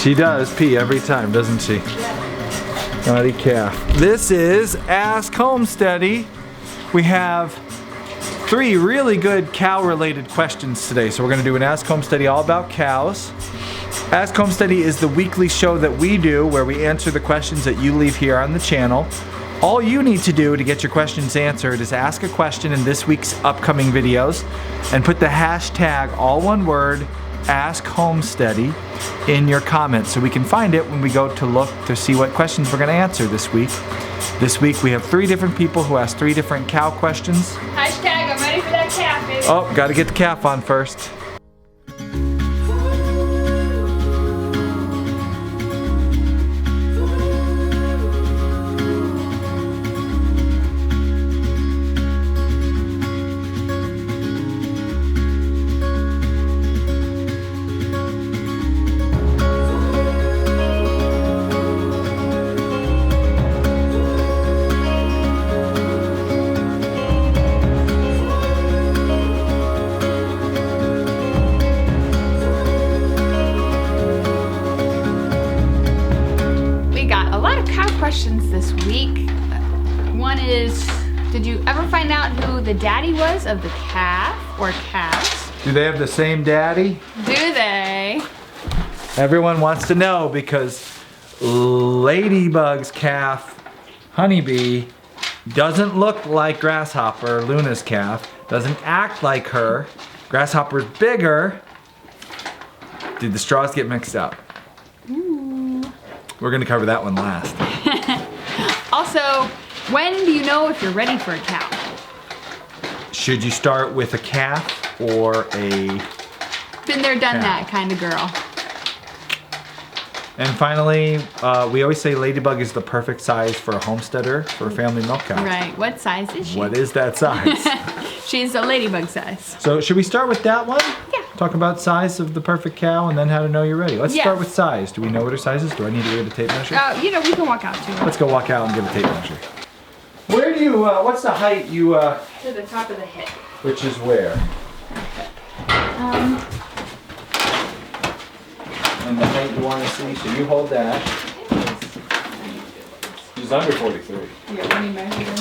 She does pee every time, doesn't she? Naughty calf. This is Ask Homesteady. We have 3 really good cow-related questions today. So we're going to do an Ask Homesteady all about cows. Ask Homesteady is the weekly show that we do where we answer the questions that you leave here on the channel. All you need to do to get your questions answered is ask a question in this week's upcoming videos and put the hashtag, all one word, Ask Homesteady in your comments so we can find it when we go to look to see what questions we're going to answer this week. This week we have 3 different people who asked 3 different cow questions. Hashtag, I'm ready for that calf, baby. Oh, got to get the calf on first. Questions this week. One is, did you ever find out who the daddy was of the calf or calves? Do they have the same daddy? Do they? Everyone wants to know because Ladybug's calf, Honeybee, doesn't look like Grasshopper, Luna's calf, doesn't act like her. Grasshopper's bigger. Did the straws get mixed up? Ooh. We're gonna cover that one last. Also, when do you know if you're ready for a cow? Should you start with a calf or a Been there, done calf? that kind of girl. And finally, we always say Ladybug is the perfect size for a homesteader, for a family milk cow. Right, what size is she? What is that size? She's a ladybug size. So should we start with that one? Yeah. Talk about size of the perfect cow and then how to know you're ready. Let's Yes. start with size. Do we know what her size is? Do I need to give it a tape measure? You know, we can walk out to her. Let's go walk out and give a tape measure. Where do you, what's the height you, To the top of the hip. which is where? And the height you want to see, so you hold that. She's under 43. Yeah, let me measure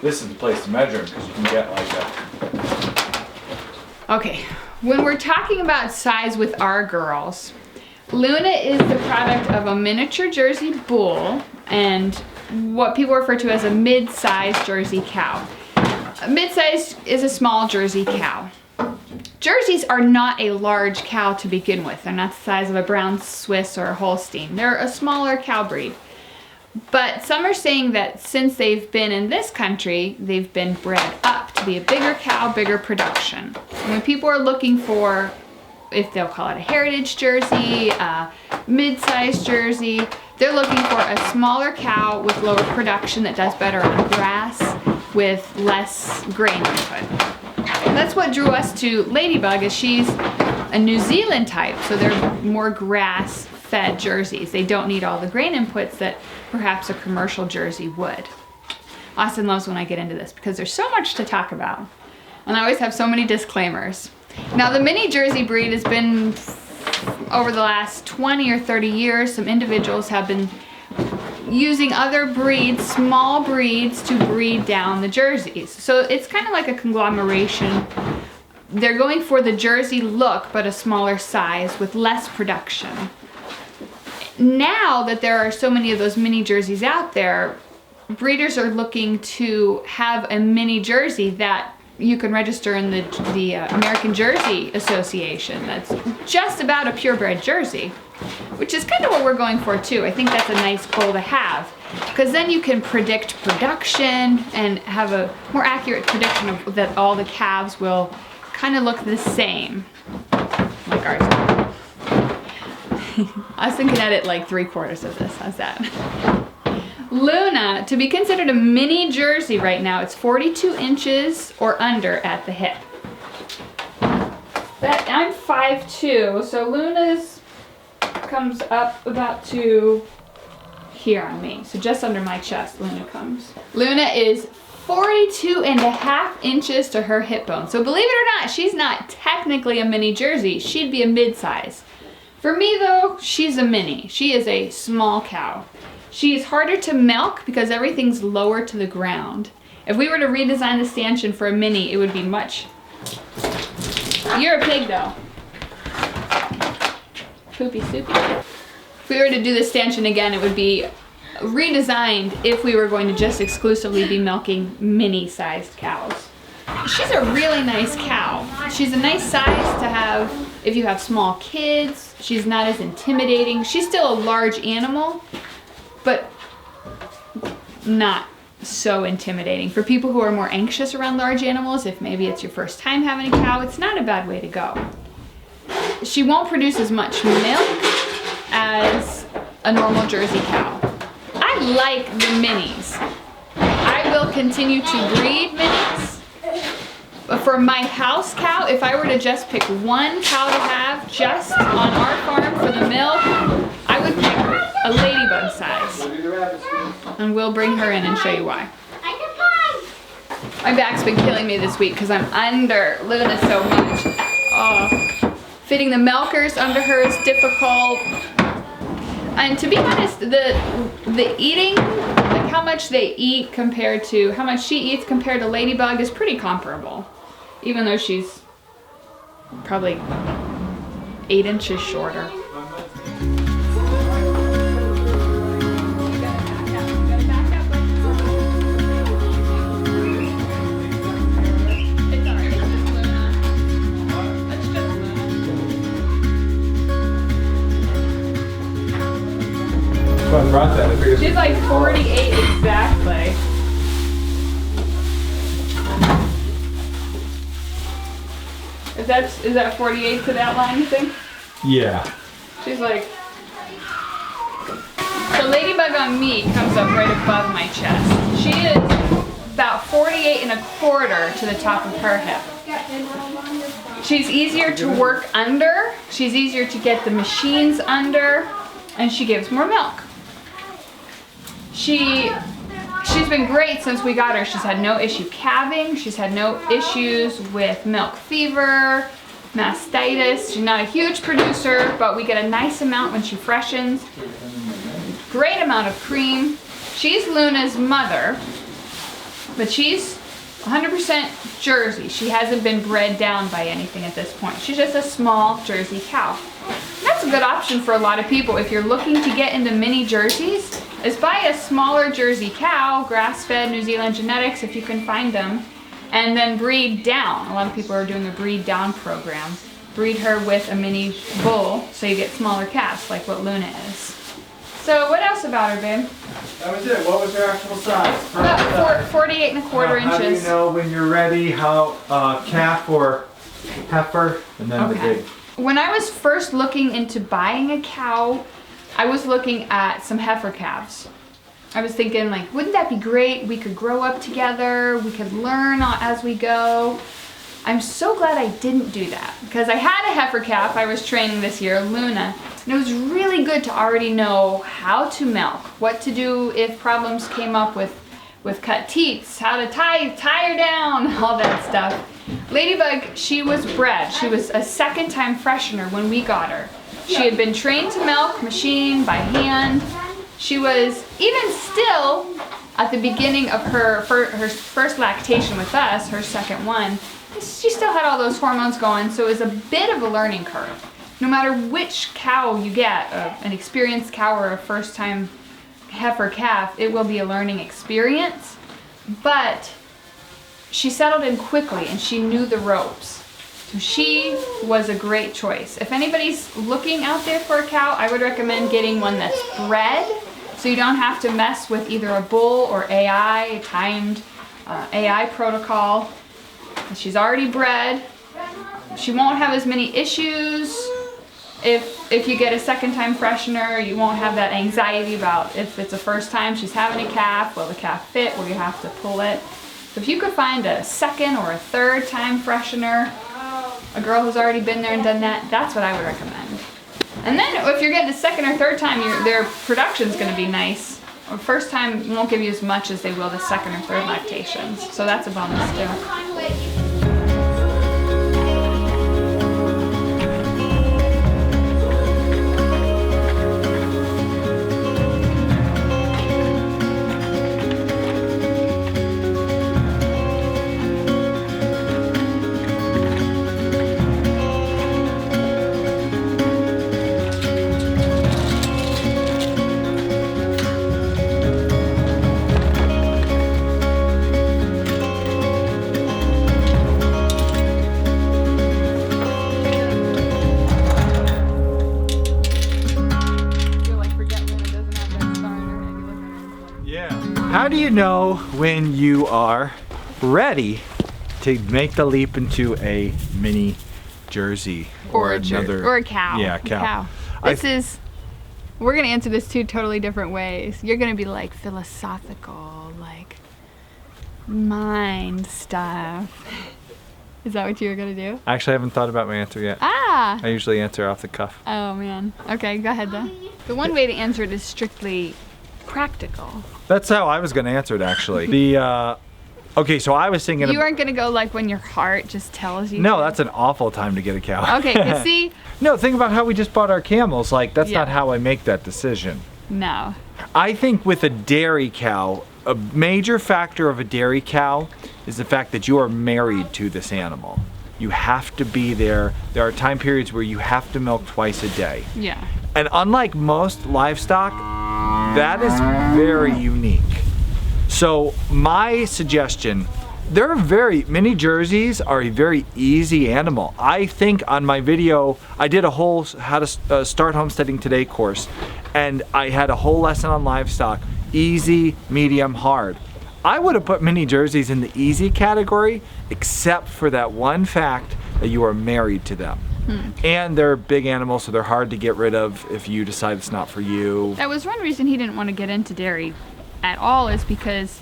This is the place to measure them because you can get like a... Okay, when we're talking about size with our girls, Luna is the product of a miniature Jersey bull and what people refer to as a mid-sized Jersey cow. A mid-sized is a small Jersey cow. Jerseys are not a large cow to begin with. They're not the size of a brown Swiss or a Holstein. They're a smaller cow breed. But some are saying that since they've been in this country, they've been bred up to be a bigger cow, bigger production. And when people are looking for, if they'll call it a heritage Jersey, a mid-sized Jersey, they're looking for a smaller cow with lower production that does better on grass with less grain input. And that's what drew us to Ladybug, is she's a New Zealand type, so they're more grass-fed jerseys. They don't need all the grain inputs that perhaps a commercial Jersey would. Austin loves when I get into this because there's so much to talk about. And I always have so many disclaimers. Now the mini Jersey breed has been, over the last 20 or 30 years, some individuals have been using other breeds, small breeds, to breed down the Jerseys. So it's kind of like a conglomeration. They're going for the Jersey look, but a smaller size with less production. Now that there are so many of those mini Jerseys out there, breeders are looking to have a mini Jersey that you can register in the American Jersey Association. That's just about a purebred Jersey, which is kind of what we're going for too. I think that's a nice goal to have, because then you can predict production and have a more accurate prediction of that all the calves will kind of look the same, like ours. I was thinking edit like 3/4 of this. How's that? Luna, to be considered a mini Jersey right now, it's 42 inches or under at the hip. I'm 5'2", so Luna's comes up about to here on me. So just under my chest, Luna comes. Luna is 42.5 inches to her hip bone. So believe it or not, she's not technically a mini Jersey. She'd be a mid-size. For me though, she's a mini. She is a small cow. She is harder to milk because everything's lower to the ground. If we were to redesign the stanchion for a mini, it would be much... You're a pig though. Poopy soupy. If we were to do the stanchion again, it would be redesigned if we were going to just exclusively be milking mini-sized cows. She's a really nice cow. She's a nice size to have if you have small kids. She's not as intimidating. She's still a large animal, but not so intimidating. For people who are more anxious around large animals, if maybe it's your first time having a cow, it's not a bad way to go. She won't produce as much milk as a normal Jersey cow. I like the minis. I will continue to breed minis. But for my house cow, if I were to just pick one cow to have just on our farm for the milk, I would pick a ladybug size. And we'll bring her in and show you why. My back's been killing me this week because I'm under Luna so much. Oh, fitting the milkers under her is difficult. And to be honest, the eating, like how much they eat compared to how much she eats compared to Ladybug is pretty comparable. Even though she's probably 8 inches shorter. I brought that. I figured She's like 48 exactly. Is that 48 to that line, you think? yeah. She's like... So Ladybug on me comes up right above my chest. She is about 48.25 to the top of her hip. She's easier to work under. She's easier to get the machines under. And she gives more milk. She's been great since we got her. She's had no issue calving. She's had no issues with milk fever, mastitis. She's not a huge producer, but we get a nice amount when she freshens. Great amount of cream. She's Luna's mother, but she's 100% Jersey. She hasn't been bred down by anything at this point. She's just a small Jersey cow. That's a good option for a lot of people if you're looking to get into mini Jerseys, is buy a smaller Jersey cow, grass-fed New Zealand genetics if you can find them, and then breed down. A lot of people are doing a breed down program. Breed her with a mini bull so you get smaller calves like what Luna is. So what else about her, babe? That was it. What was her actual size? About 48.25 inches. How do you know when you're ready? How calf or heifer, and then the big. When I was first looking into buying a cow, I was looking at some heifer calves. I was thinking, like, wouldn't that be great? We could grow up together. We could learn as we go. I'm so glad I didn't do that because I had a heifer calf I was training this year, Luna, and it was really good to already know how to milk, what to do if problems came up with cut teats, how to tie her down, all that stuff. Ladybug, she was bred. She was a second-time freshener when we got her. She had been trained to milk, machine, by hand. She was, even still, at the beginning of her first lactation with us, her second one, she still had all those hormones going, so it was a bit of a learning curve. No matter which cow you get, an experienced cow or a first-time heifer calf, it will be a learning experience. But she settled in quickly and she knew the ropes. So she was a great choice. If anybody's looking out there for a cow, I would recommend getting one that's bred, so you don't have to mess with either a bull or AI, timed AI protocol. She's already bred. She won't have as many issues. if you get a second time freshener, you won't have that anxiety about if it's a first time she's having a calf, will the calf fit, will you have to pull it? So if you could find a second or a third time freshener, a girl who's already been there and done that, that's what I would recommend. And then if you're getting a second or third time, their production's gonna be nice. Or first time won't give you as much as they will the second or third lactations. So that's a bonus too. How do you know when you are ready to make the leap into a mini Jersey or a cow? Yeah, cow. We're gonna answer this two totally different ways. You're gonna be like philosophical, like mind stuff. Is that what you were gonna do? I actually haven't thought about my answer yet. Ah! I usually answer off the cuff. Oh man. Okay, go ahead then. The one way to answer it is strictly practical. That's how I was going to answer it, actually. Okay, so I was thinking... You aren't going to go like when your heart just tells you No, to. that's an awful time to get a cow. Okay, 'cause see... No, think about how we just bought our camels. Like, that's Yeah. not how I make that decision. No. I think with a dairy cow, a major factor of a dairy cow is the fact that you are married to this animal. You have to be there. There are time periods where you have to milk twice a day. Yeah. And unlike most livestock, that is very unique. So my suggestion, mini Jerseys are a very easy animal. I think on my video, I did a whole how to start homesteading today course, and I had a whole lesson on livestock, easy, medium, hard. I would have put mini Jerseys in the easy category, except for that one fact that you are married to them. And they're big animals, so they're hard to get rid of if you decide it's not for you. That was one reason he didn't want to get into dairy at all, is because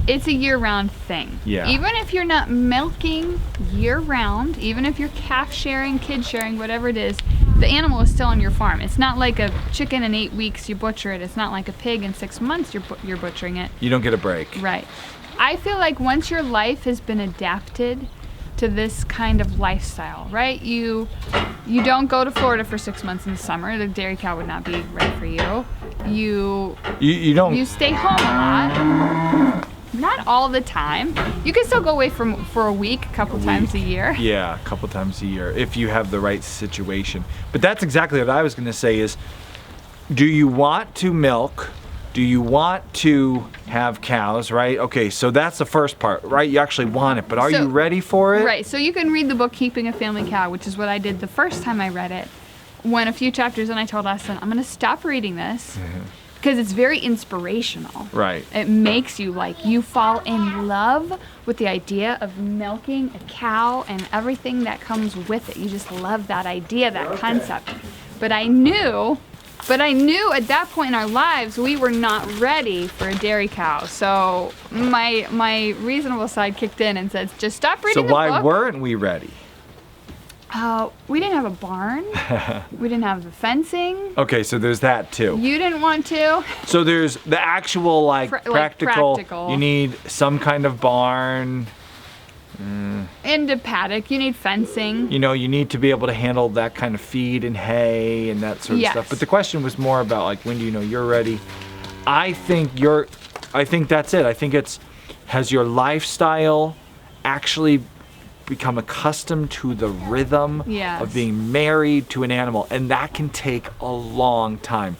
it's a year-round thing. Yeah. Even if you're not milking year-round, even if you're calf sharing, kid sharing, whatever it is, the animal is still on your farm. It's not like a chicken in 8 weeks you butcher it. It's not like a pig in 6 months you're butchering it. You don't get a break. Right. I feel like once your life has been adapted to this kind of lifestyle, right? You don't go to Florida for 6 months in the summer. The dairy cow would not be right for you. You stay home a lot. Not all the time. You can still go away for a week, a couple times a year. Yeah, a couple times a year if you have the right situation. But that's exactly what I was going to say is, do you want to milk? Do you want to have cows, right? Okay, so that's the first part, right? You actually want it, but are you ready for it? Right, so you can read the book Keeping a Family Cow, which is what I did the first time I read it. When a few chapters in, I told Austin, I'm going to stop reading this because it's very inspirational. Right. It makes you you fall in love with the idea of milking a cow and everything that comes with it. You just love that idea, that concept. But I knew at that point in our lives we were not ready for a dairy cow. So my reasonable side kicked in and said, just stop reading the book. So why weren't we ready? We didn't have a barn. We didn't have the fencing. Okay, so there's that too. You didn't want to. So there's the actual practical. You need some kind of barn. And a paddock, you need fencing. You need to be able to handle that kind of feed and hay and that sort of stuff. But the question was more about when do you know you're ready? I think that's it. I think has your lifestyle actually become accustomed to the rhythm of being married to an animal, and that can take a long time.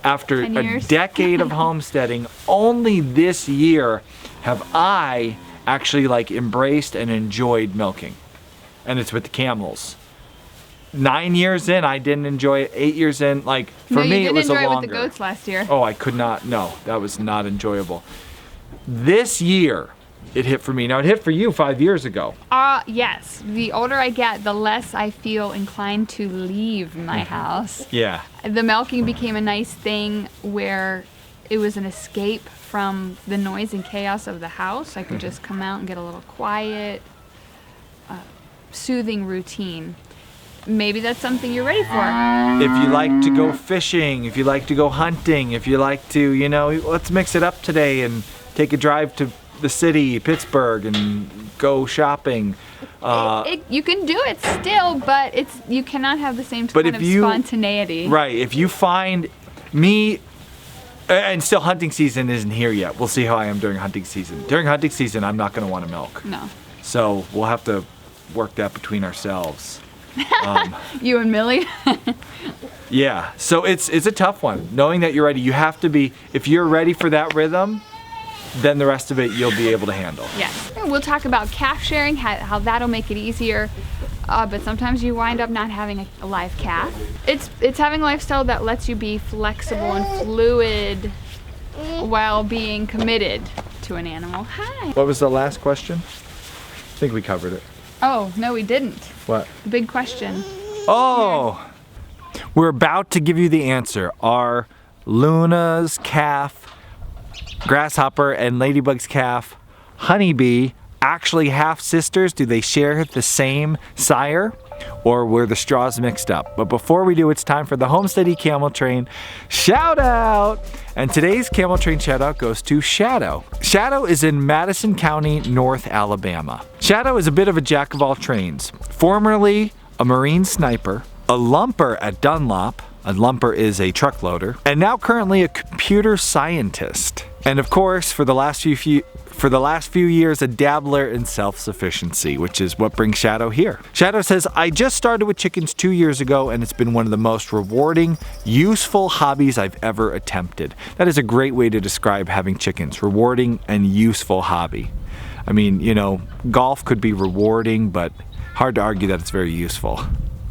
After a decade of homesteading, only this year have I actually embraced and enjoyed milking, and it's with the camels. 9 years in, I didn't enjoy it. 8 years in, for me, it was a longer. You didn't enjoy it with the goats last year. Oh, I could not. No, that was not enjoyable. This year, it hit for me. Now it hit for you 5 years ago. Yes. The older I get, the less I feel inclined to leave my house. Yeah. The milking became a nice thing where it was an escape from the noise and chaos of the house. I could just come out and get a little quiet, soothing routine. Maybe that's something you're ready for. If you like to go fishing, if you like to go hunting, if you like to, you know, let's mix it up today and take a drive to the city, Pittsburgh, and go shopping. You can do it still, but you cannot have the same kind of spontaneity. Right. If you find me, and still hunting season isn't here yet. We'll see how I am during hunting season. During hunting season, I'm not going to want to milk. No. So we'll have to work that between ourselves. You and Millie? Yeah. So it's a tough one. Knowing that you're ready, you have to be. If you're ready for that rhythm, then the rest of it you'll be able to handle. Yes. We'll talk about calf sharing, how that'll make it easier. But sometimes you wind up not having a live calf. It's having a lifestyle that lets you be flexible and fluid while being committed to an animal. Hi. What was the last question? I think we covered it. Oh, no, we didn't. What? The big question. Oh! We're about to give you the answer. Are Luna's calf, Grasshopper, and Ladybug's calf, Honeybee, actually half sisters? Do they share the same sire, or were the straws mixed up? But before we do, it's time for the Homesteady Camel Train shout out. And today's Camel Train shout out goes to Shadow. Shadow is in Madison County, North Alabama. Shadow is a bit of a jack of all trades. Formerly a Marine sniper, a lumper at Dunlop. A lumper is a truck loader, and now currently a computer scientist. And of course, for the last few years, a dabbler in self-sufficiency, which is what brings Shadow here. Shadow says, I just started with chickens 2 years ago, and it's been one of the most rewarding, useful hobbies I've ever attempted. That is a great way to describe having chickens, rewarding and useful hobby. I mean, you know, golf could be rewarding, but hard to argue that it's very useful.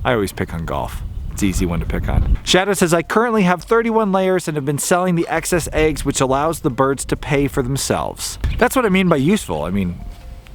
I always pick on golf. It's an easy one to pick on. Shadow says, I currently have 31 layers and have been selling the excess eggs, which allows the birds to pay for themselves. That's what I mean by useful. I mean,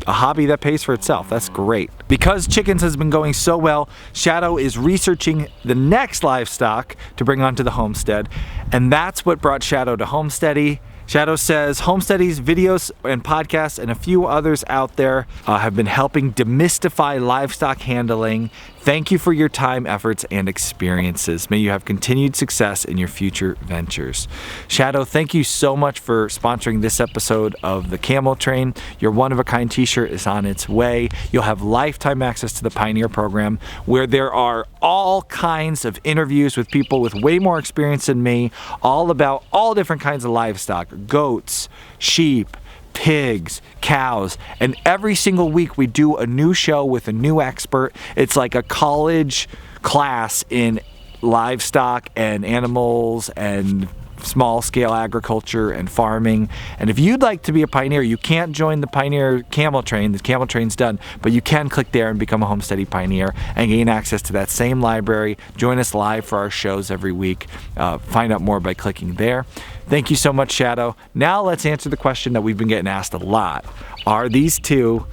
a hobby that pays for itself. That's great. Because chickens has been going so well, Shadow is researching the next livestock to bring onto the homestead, and that's what brought Shadow to Homesteady. Shadow says Homesteady's videos and podcasts and a few others out there have been helping demystify livestock handling. Thank you for your time, efforts, and experiences. May you have continued success in your future ventures. Shadow, thank you so much for sponsoring this episode of the Camel Train. Your one-of-a-kind t-shirt is on its way. You'll have lifetime access to the Pioneer program, where there are all kinds of interviews with people with way more experience than me, all about all different kinds of livestock, goats, sheep, pigs, cows, and every single week we do a new show with a new expert. It's like a college class in livestock and animals and small scale agriculture and farming. And if you'd like to be a pioneer, you can't join the Pioneer Camel Train. The Camel Train's done, but you can click there and become a Homesteady Pioneer and gain access to that same library. Join us live for our shows every week. Find out more by clicking there. Thank you so much, Shadow. Now let's answer the question that we've been getting asked a lot. Are these two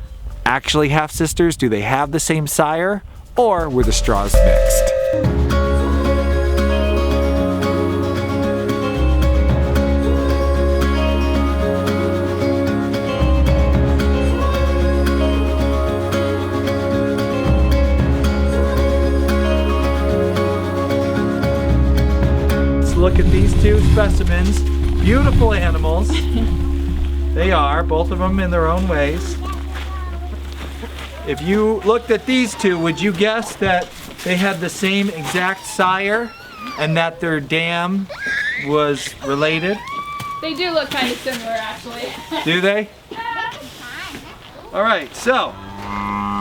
actually half sisters? Do they have the same sire? Or were the straws mixed? Look at these two specimens. Beautiful animals. They are, both of them in their own ways. If you looked at these two, would you guess that they had the same exact sire and that their dam was related? They do look kind of similar, actually. Do they? All right, so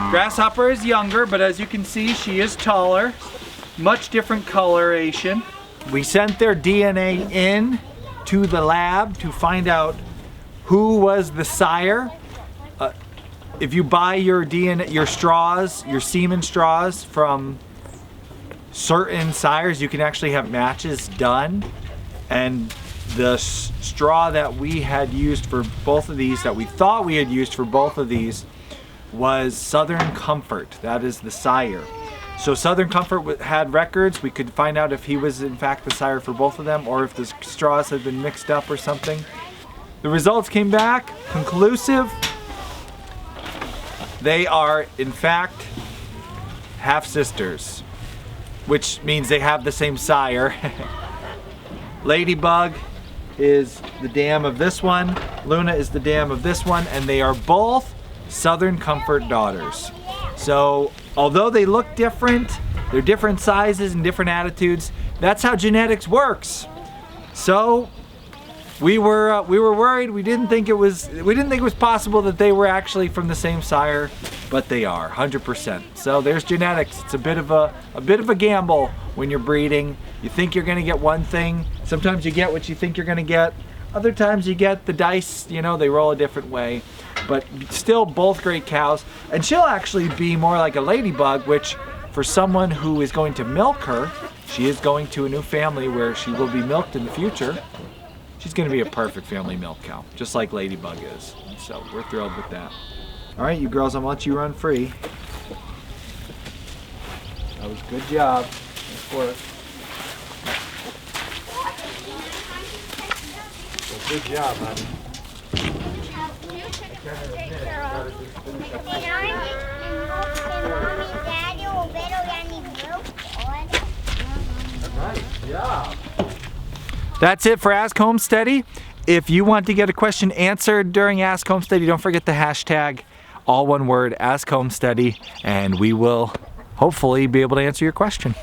Grasshopper is younger, but as you can see, she is taller. Much different coloration. We sent their DNA in to the lab to find out who was the sire. If you buy your DNA, your straws, your semen straws from certain sires, you can actually have matches done. And The straw that we had used for both of these, that we thought we had used for both of these, was Southern Comfort. That is the sire. So Southern Comfort had records. We could find out if he was in fact the sire for both of them, or if the straws had been mixed up or something. The results came back conclusive. They are in fact half sisters, which means they have the same sire. Ladybug is the dam of this one, Luna is the dam of this one, and they are both Southern Comfort daughters. So although they look different, they're different sizes and different attitudes, that's how genetics works. So we were worried. We didn't think it was possible that they were actually from the same sire, but they are 100%. So there's genetics. It's a bit of a gamble when you're breeding. You think you're going to get one thing. Sometimes you get what you think you're going to get. Other times you get the dice. You know, they roll a different way. But still, both great cows. And she'll actually be more like a ladybug, which for someone who is going to milk her, she is going to a new family where she will be milked in the future. She's going to be a perfect family milk cow, just like Ladybug is. So we're thrilled with that. All right, you girls, I'm gonna let you run free. That was a good job. Nice work. Well, good job, honey. Nice job. That's it for Ask Homesteady. If you want to get a question answered during Ask Homesteady, don't forget the hashtag, all one word, Ask Homesteady, and we will hopefully be able to answer your question.